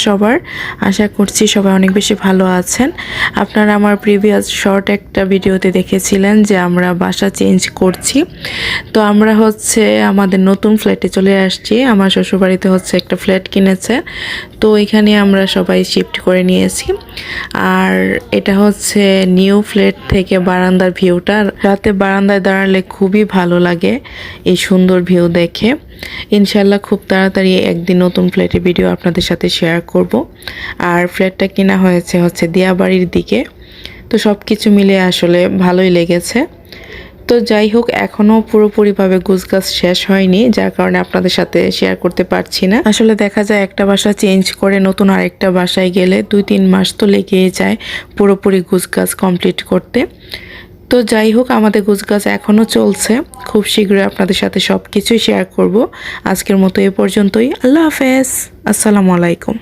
সবার। আশা করছি সবাই অনেক বেশি ভালো আছেন। আপনারা আমার প্রিভিয়াস শর্ট একটা ভিডিওতে দেখেছিলেন যে আমরা বাসা চেঞ্জ করছি। তো আমরা আমাদের নতুন ফ্ল্যাটে চলে আসছি। আমার শ্বশুরবাড়িতে একটা ফ্ল্যাট কিনেছে, তো এখানে আমরা সবাই শিফট করে নিয়েছি। আর এটা নিউ ফ্ল্যাট থেকে বারান্দার ভিউটা, রাতে বারান্দায় দাঁড়ালে খুবই ভালো লাগে এই সুন্দর ভিউ দেখে। ইনশাল্লাহ খুব তাড়াতাড়ি একদিন নতুন ফ্ল্যাটের ভিডিও আপনাদের সাথে শেয়ার করব। আর ফ্ল্যাটটা কিনা হয়েছে দিয়াবাড়ির দিকে। তো সব কিছু মিলে আসলে ভালোই লেগেছে। তো যাই হোক, এখনও পুরোপুরিভাবে গুছগাছ শেষ হয়নি, যার কারণে আপনাদের সাথে শেয়ার করতে পারছি না। আসলে দেখা যায় একটা বাসা চেঞ্জ করে নতুন আরেকটা বাসায় গেলে 2-3 মাস তো লেগেই যায় পুরোপুরি গুছগাছ কমপ্লিট করতে। তো যাই হোক, আমাদের গুছগাছ এখনও চলছে। খুব শীঘ্রই আপনাদের সাথে সব কিছুই শেয়ার করব। আজকের মতো এ পর্যন্তই। আল্লাহ হাফেজ। আসসালামু আলাইকুম।